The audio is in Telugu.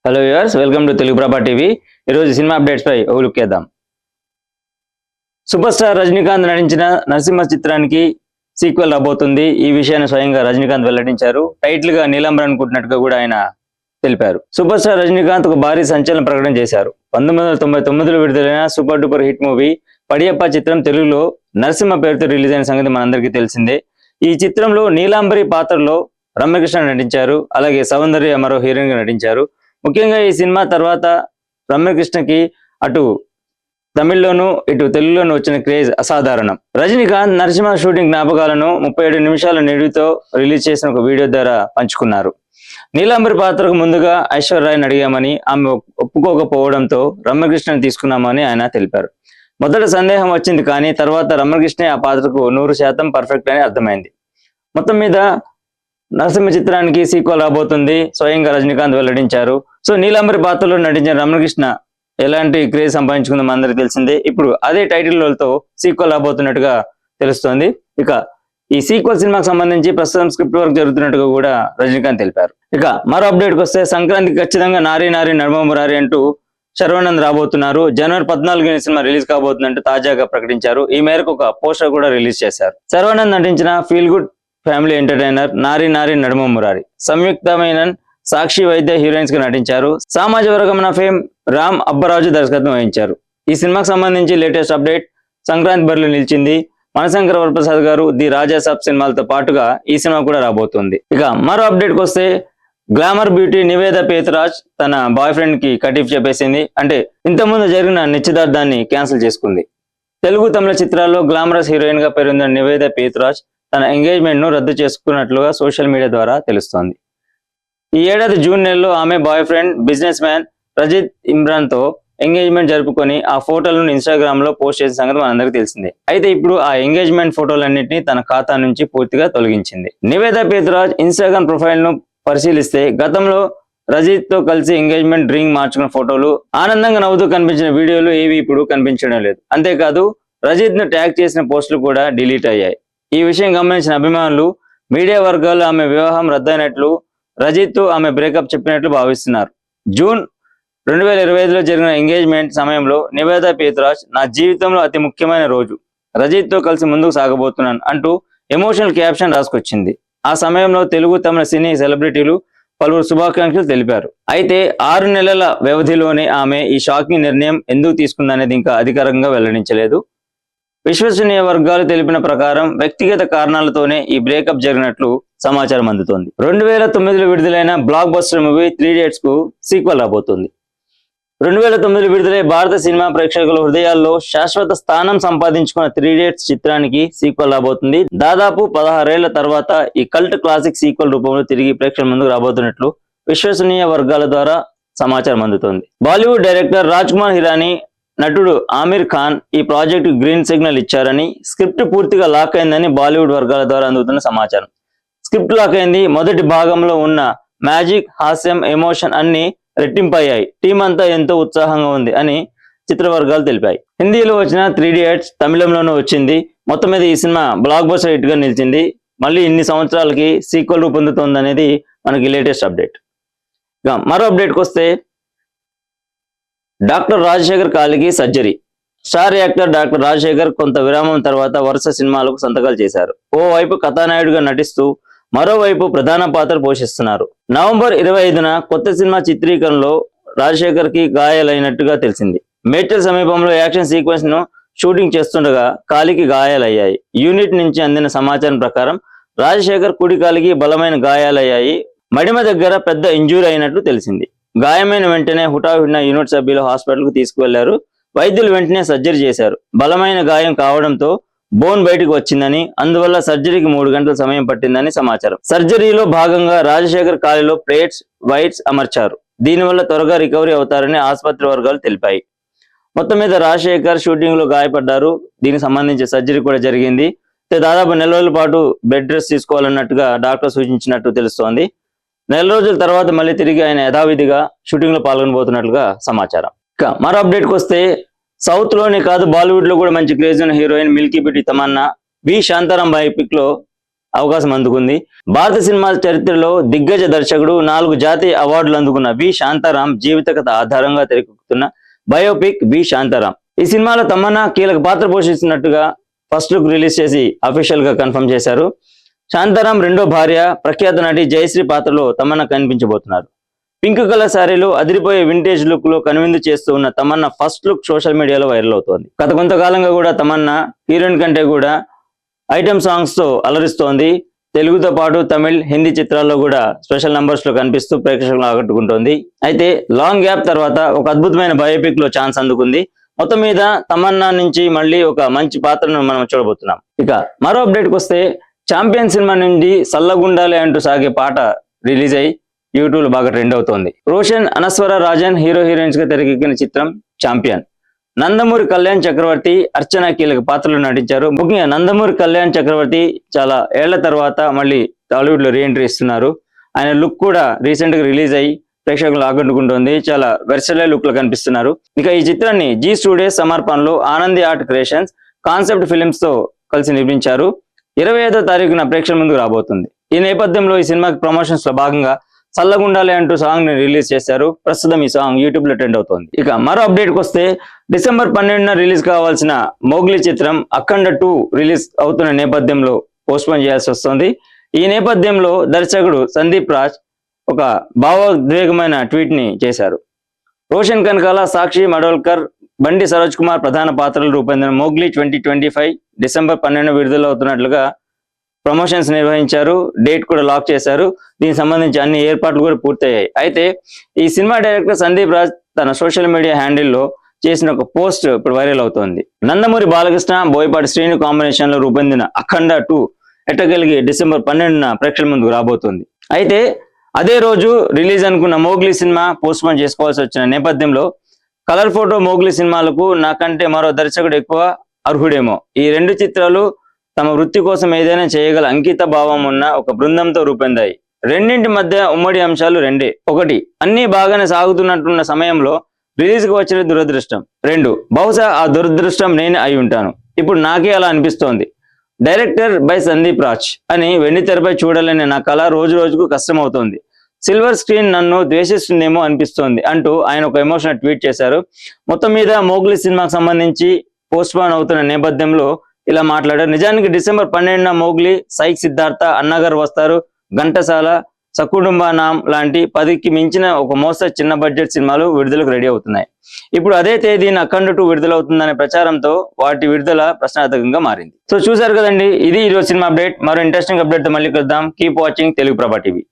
Hello viewers, welcome to Telugu ప్రభా టీవీ. ఈరోజు సినిమా అప్డేట్స్ పై ఒక లుక్ చేద్దాం. సూపర్ స్టార్ రజనీకాంత్ నటించిన నరసింహ చిత్రానికి సీక్వెల్ రాబోతుంది. ఈ విషయాన్ని స్వయంగా రజనీకాంత్ వెల్లడించారు. టైటిల్ గా నీలాంబర్ అనుకుంటున్నట్టుగా కూడా ఆయన తెలిపారు. సూపర్ స్టార్ రజనీకాంత్ ఒక భారీ సంచలన ప్రకటన చేశారు. 1999లో విడుదలైన super duper hit movie Padayappa చిత్రం తెలుగులో నరసింహ పేరుతో రిలీజ్ అయిన సంగతి మనందరికీ తెలిసిందే. ఈ చిత్రంలో నీలాంబరి పాత్రలో రమ్యకృష్ణ నటించారు. అలాగే సౌందర్య మరో హీరోయిన్ గా నటించారు. ముఖ్యంగా ఈ సినిమా తర్వాత రమ్యకృష్ణకి అటు తమిళ్లోను ఇటు తెలుగులోను వచ్చిన క్రేజ్ అసాధారణం. రజనీకాంత్ నరసింహ షూటింగ్ జ్ఞాపకాలను 37 నిమిషాల నిడివితో రిలీజ్ చేసిన ఒక వీడియో ద్వారా పంచుకున్నారు. నీలాంబరి పాత్రకు ముందుగా ఐశ్వర్యరాయ్ని అడిగామని, ఆమె ఒప్పుకోకపోవడంతో రమ్యకృష్ణని తీసుకున్నామని ఆయన తెలిపారు. మొదట సందేహం వచ్చింది, కానీ తర్వాత రమ్యకృష్ణే ఆ పాత్రకు 100% పర్ఫెక్ట్ అని అర్థమైంది. మొత్తం మీద నరసింహ చిత్రానికి సీక్వెల్ రాబోతుంది, స్వయంగా రజనీకాంత్ వెల్లడించారు. సో నీలాంబరి పాత్రలో నటించిన రమణకృష్ణ ఎలాంటి క్రేజ్ సంపాదించుకుందో అందరికి తెలిసిందే. ఇప్పుడు అదే టైటిల్తో సీక్వెల్ రాబోతున్నట్టుగా తెలుస్తోంది. ఇక ఈ సీక్వెల్ సినిమాకి సంబంధించి ప్రస్తుతం స్క్రిప్ట్ వర్క్ జరుగుతున్నట్టుగా కూడా రజనీకాంత్ తెలిపారు. ఇక మరో అప్డేట్కి వస్తే, సంక్రాంతికి ఖచ్చితంగా నారీ నారీ నడుమ మురారి అంటూ శర్వానంద్ రాబోతున్నారు. జనవరి 14న సినిమా రిలీజ్ కాబోతుందంటూ తాజాగా ప్రకటించారు. ఈ మేరకు ఒక పోస్టర్ కూడా రిలీజ్ చేశారు. శర్వానంద్ నటించిన ఫీల్ గుడ్ ఫ్యామిలీ ఎంటర్టైనర్ నారీ నారీ నడుమ మురారి సంయుక్త మీనన్, సాక్షి వైద్య హీరోయిన్స్ గా నటించారు. సామాజిక వర్గం ఫేమ్ రామ్ అబ్బరాజు దర్శకత్వం వహించారు. ఈ సినిమాకి సంబంధించి లేటెస్ట్ అప్డేట్, సంక్రాంతి బరిలో నిలిచింది మనశంకర వరప్రసాద్ గారు. ది రాజాసాబ్ సినిమాలతో పాటుగా ఈ సినిమా కూడా రాబోతుంది. ఇక మరో అప్డేట్కి వస్తే, గ్లామర్ బ్యూటీ నివేద పేతురాజ్ తన బాయ్ ఫ్రెండ్ కి కటీఫ్ చెప్పేసింది. అంటే ఇంతకుముందు జరిగిన నిశ్చితార్థాన్ని క్యాన్సిల్ చేసుకుంది. తెలుగు తమిళ చిత్రాల్లో గ్లామరస్ హీరోయిన్ గా పేరొందిన నివేద పేతురాజ్ తన ఎంగేజ్మెంట్ ను రద్దు చేసుకున్నట్లుగా సోషల్ మీడియా ద్వారా తెలుస్తోంది. ఈ ఏడాది జూన్ నెలలో ఆమె boy friend business man Rajith Imran తో ఎంగేజ్మెంట్ జరుపుకొని ఆ ఫోటోలను ఇన్స్టాగ్రామ్ లో పోస్ట్ చేసిన సంగతి మనందరికీ తెలిసిందే. అయితే ఇప్పుడు ఆ ఎంగేజ్మెంట్ ఫోటోలన్నింటినీ తన ఖాతా నుంచి పూర్తిగా తొలగించింది. నివేద పేతురాజ్ ఇన్స్టాగ్రామ్ ప్రొఫైల్ ను పరిశీలిస్తే, గతంలో రజిత్ తో కలిసి ఎంగేజ్మెంట్ రింగ్ మార్చుకున్న ఫోటోలు, ఆనందంగా నవ్వుతూ కనిపించిన వీడియోలు ఏవి ఇప్పుడు కనిపించడం లేదు. అంతేకాదు రజిత్ ను ట్యాగ్ చేసిన పోస్టులు కూడా డిలీట్ అయ్యాయి. ఈ విషయం గమనించిన అభిమానులు, మీడియా వర్గాలు ఆమె వివాహం రద్దయినట్లు, రజిత్ ఆమె బ్రేకప్ చెప్పినట్లు భావిస్తున్నారు. జూన్ 2025లో జరిగిన ఎంగేజ్మెంట్ సమయంలో నివేద పేతురాజ్, నా జీవితంలో అతి ముఖ్యమైన రోజు, రజిత్ తో కలిసి ముందుకు సాగబోతున్నాను అంటూ ఎమోషనల్ క్యాప్షన్ రాసుకొచ్చింది. ఆ సమయంలో తెలుగు తమిళ సినీ సెలబ్రిటీలు పలువురు శుభాకాంక్షలు తెలిపారు. అయితే 6 నెలల వ్యవధిలోనే ఆమె ఈ షాకింగ్ నిర్ణయం ఎందుకు తీసుకుందనేది ఇంకా అధికారికంగా వెల్లడించలేదు. విశ్వసనీయ వర్గాలు తెలిపిన ప్రకారం వ్యక్తిగత కారణాలతోనే ఈ బ్రేకప్ జరిగినట్లు సమాచారం అందుతోంది. 2009లో విడుదలైన బ్లాక్ బస్టర్ మూవీ 3 Idiots కు సీక్వెల్ రాబోతుంది. 2009లో విడుదలై భారత సినిమా ప్రేక్షకుల హృదయాల్లో శాశ్వత స్థానం సంపాదించుకున్న 3 Idiots చిత్రానికి సీక్వెల్ రాబోతుంది. దాదాపు 16 ఏళ్ల తర్వాత ఈ కల్ట్ క్లాసిక్ సీక్వెల్ రూపంలో తిరిగి ప్రేక్షకుల ముందుకు రాబోతున్నట్లు విశ్వసనీయ వర్గాల ద్వారా సమాచారం అందుతోంది. బాలీవుడ్ డైరెక్టర్ రాజ్ కుమార్ హిరానీ, నటుడు ఆమిర్ ఖాన్ ఈ ప్రాజెక్టు గ్రీన్ సిగ్నల్ ఇచ్చారని, స్క్రిప్ట్ పూర్తిగా లాక్ అయిందని బాలీవుడ్ వర్గాల ద్వారా అందుతున్న సమాచారం. స్క్రిప్ట్ లాక్ అయింది. మొదటి భాగంలో ఉన్న మ్యాజిక్, హాస్యం, ఎమోషన్ అన్ని రెట్టింపయ్యాయి. టీం అంతా ఎంతో ఉత్సాహంగా ఉంది అని చిత్ర వర్గాలు తెలిపాయి. హిందీలో వచ్చిన 3 Idiots తమిళంలోనూ వచ్చింది. మొత్తం మీద ఈ సినిమా బ్లాక్ బస్టర్ హిట్ గా నిలిచింది. మళ్ళీ ఇన్ని సంవత్సరాలకి సీక్వెల్ రూపొందుతోంది అనేది మనకి లేటెస్ట్ అప్డేట్. ఇక మరో అప్డేట్కి వస్తే, డాక్టర్ రాజశేఖర్ కాలికి surgery. Star actor doctor Rajasekhar కొంత విరామం తర్వాత వరుస సినిమాలకు సంతకాలు చేశారు. ఓవైపు కథానాయుడుగా నటిస్తూ మరోవైపు ప్రధాన పాత్ర పోషిస్తున్నారు. నవంబర్ 25న కొత్త సినిమా చిత్రీకరణలో రాజశేఖర్ కి గాయాలైనట్టుగా తెలిసింది. మేడ్చల్ సమీపంలో యాక్షన్ సీక్వెన్స్ ను షూటింగ్ చేస్తుండగా కాలికి గాయాలయ్యాయి. యూనిట్ నుంచి అందిన సమాచారం ప్రకారం రాజశేఖర్ కుడి కాలికి బలమైన గాయాలయ్యాయి. మడిమ దగ్గర పెద్ద ఇంజూరీ అయినట్లు తెలిసింది. గాయమైన వెంటనే హుటాహుటిన యూనిట్ సభ్యులు హాస్పిటల్ కు తీసుకువెళ్లారు. వైద్యులు వెంటనే సర్జరీ చేశారు. బలమైన గాయం కావడంతో బోన్ బయటకు వచ్చిందని, అందువల్ల సర్జరీకి 3 గంటల సమయం పట్టిందని సమాచారం. సర్జరీలో భాగంగా రాజశేఖర్ కాలిలో ప్లేట్స్, వైట్స్ అమర్చారు. దీనివల్ల త్వరగా రికవరీ అవుతారని ఆసుపత్రి వర్గాలు తెలిపాయి. మొత్తం మీద రాజశేఖర్ షూటింగ్ లో గాయపడ్డారు. దీనికి సంబంధించి సర్జరీ కూడా జరిగింది. దాదాపు 4 రోజుల పాటు బెడ్ రెస్ట్ తీసుకోవాలన్నట్టుగా డాక్టర్ సూచించినట్టు తెలుస్తోంది. 4 రోజుల తర్వాత మళ్ళీ తిరిగి ఆయన యథావిధిగా షూటింగ్ లో పాల్గొనబోతున్నట్లుగా సమాచారం. ఇక మరో అప్డేట్కి వస్తే, సౌత్ లోనే కాదు బాలీవుడ్ లో కూడా మంచి క్రేజ్ ఉన్న హీరోయిన్ మిల్కీ బ్యూటీ తమన్నా వి శాంతారాం బయోపిక్ లో అవకాశం అందుకుంది. భారత సినిమాల చరిత్రలో దిగ్గజ దర్శకుడు 4 జాతీయ అవార్డులు అందుకున్న వి శాంతారాం జీవిత కథ ఆధారంగా తెరకెక్కుతున్న బయోపిక్ వి శాంతారాం. ఈ సినిమాలో తమన్నా కీలక పాత్ర పోషిస్తున్నట్టుగా ఫస్ట్ లుక్ రిలీజ్ చేసి అఫీషియల్ గా కన్ఫర్మ్ చేశారు. శాంతారాం రెండో భార్య ప్రఖ్యాత నటి జయశ్రీ పాత్రలో తమన్నా కనిపించబోతున్నారు. పింక్ కలర్ శారీలో అదిరిపోయే వింటేజ్ లుక్ లో కనువిందు చేస్తూ ఉన్న తమన్నా ఫస్ట్ లుక్ సోషల్ మీడియాలో వైరల్ అవుతోంది. గత కొంతకాలంగా కూడా తమన్నా హీరోయిన్ కంటే కూడా ఐటమ్ సాంగ్స్ తో అలరిస్తోంది. తెలుగుతో పాటు తమిళ్, హిందీ చిత్రాల్లో కూడా స్పెషల్ నంబర్స్ లో కనిపిస్తూ ప్రేక్షకులను ఆకట్టుకుంటోంది. అయితే లాంగ్ గ్యాప్ తర్వాత ఒక అద్భుతమైన బయోపిక్ లో ఛాన్స్ అందుకుంది. మొత్తం మీద తమన్నా నుంచి మళ్ళీ ఒక మంచి పాత్రను మనం చూడబోతున్నాం. ఇక మరో అప్డేట్కి వస్తే ఛాంపియన్ సినిమా నుండి సల్లగుండాలి అంటూ సాగే పాట రిలీజ్ అయ్యి యూట్యూబ్ లో బాగా ట్రెండ్ అవుతోంది. రోషన్, అనస్వర రాజన్ హీరోయిన్స్ గా తెరకెక్కిన చిత్రం ఛాంపియన్. నందమూరి కళ్యాణ్ చక్రవర్తి, అర్చన కీలక పాత్రలు నటించారు. ముఖ్యంగా నందమూరి కళ్యాణ్ చక్రవర్తి చాలా ఏళ్ల తర్వాత మళ్ళీ టాలీవుడ్ లో రీఎంట్రీ ఇస్తున్నారు. ఆయన లుక్ కూడా రీసెంట్ గా రిలీజ్ అయ్యి ప్రేక్షకులు ఆకట్టుకుంటోంది. చాలా వెర్సలైల్ లుక్ లో కనిపిస్తున్నారు. ఇక ఈ చిత్రాన్ని జీ స్టూడియోస్ సమర్పణలో Anandi Art Creations Concept Films తో కలిసి నిర్మించారు. 25వ తారీఖున ప్రేక్షకుల ముందుకు రాబోతుంది. ఈ నేపథ్యంలో ఈ సినిమాకి ప్రమోషన్స్ లో భాగంగా చల్లగుండాలి అంటూ సాంగ్ ని రిలీజ్ చేశారు. ప్రస్తుతం ఈ సాంగ్ యూట్యూబ్ లో ట్రెండ్ అవుతోంది. ఇక మరో అప్డేట్ కి వస్తే డిసెంబర్ 12న రిలీజ్ కావాల్సిన మోగ్లీ చిత్రం అఖండ 2 రిలీజ్ అవుతున్న నేపథ్యంలో పోస్ట్పోన్ చేయాల్సి వస్తుంది. ఈ నేపథ్యంలో దర్శకుడు సందీప్ రాజ్ ఒక భావోద్వేగమైన ట్వీట్ ని చేశారు. రోషన్ కనకాల, సాక్షి మడోల్కర్, బండి సరోజ్ కుమార్ ప్రధాన పాత్రలు రూపొందిన మోగ్లీ 2025 డిసెంబర్ 12న విడుదలవుతున్నట్లుగా ప్రమోషన్స్ నిర్వహించారు. డేట్ కూడా లాక్ చేశారు. దీనికి సంబంధించి అన్ని ఏర్పాట్లు కూడా పూర్తయ్యాయి. అయితే ఈ సినిమా డైరెక్టర్ సందీప్ రాజ్ తన సోషల్ మీడియా హ్యాండిల్లో చేసిన ఒక పోస్ట్ ఇప్పుడు వైరల్ అవుతోంది. నందమూరి బాలకృష్ణ, బోయపాటి శ్రీను కాంబినేషన్ లో రూపొందిన అఖండ 2 ఎట్టగలిగి డిసెంబర్ 12న ప్రేక్షకుల ముందుకు రాబోతుంది. అయితే అదే రోజు రిలీజ్ అనుకున్న మోగ్లీ సినిమా పోస్ట్పోన్ చేసుకోవాల్సి వచ్చిన నేపథ్యంలో కలర్ ఫోటో మోగ్లీ సినిమాలకు నాకంటే మరో దర్శకుడు ఎక్కువ అర్హుడేమో, ఈ 2 చిత్రాలు తమ వృత్తి కోసం ఏదైనా చేయగల అంకిత భావం ఉన్న ఒక బృందంతో రూపొందాయి. రెండింటి మధ్య ఉమ్మడి అంశాలు రెండే. 1, అన్ని బాగానే సాగుతున్నట్టున్న సమయంలో రిలీజ్ కు వచ్చిన దురదృష్టం. 2, బహుశా ఆ దురదృష్టం నేనే అయి ఉంటాను. ఇప్పుడు నాకే అలా అనిపిస్తోంది. డైరెక్టర్ బై సందీప్ రాజ్ అని వెండితెరపై చూడాలనే నా కళ రోజు రోజుకు కష్టమవుతోంది. సిల్వర్ స్క్రీన్ నన్ను ద్వేషిస్తుందేమో అనిపిస్తోంది అంటూ ఆయన ఒక ఎమోషనల్ ట్వీట్ చేశారు. మొత్తం మీద మోగ్లీ సినిమాకు సంబంధించి పోస్ట్పోన్ అవుతున్న నేపథ్యంలో ఇలా మాట్లాడారు. నిజానికి డిసెంబర్ 12న మోగ్లీ, సైక్ సిద్ధార్థ, అన్నగారు వస్తారు, ఘంటసాల, సకుటుంబనాం లాంటి 10కి మించిన ఒక మోస్తరు చిన్న బడ్జెట్ సినిమాలు విడుదలకు రెడీ అవుతున్నాయి. ఇప్పుడు అదే తేదీన అఖండ 2 విడుదలవుతుందనే ప్రచారంతో వాటి విడుదల ప్రశ్నార్థకంగా మారింది. సో చూసారు కదండి, ఇది ఈరోజు సినిమా అప్డేట్. మరో ఇంట్రెస్టింగ్ అప్డేట్ తో మళ్ళీ కలుద్దాం. కీప్ వాచింగ్ తెలుగు ప్రభా టీవీ.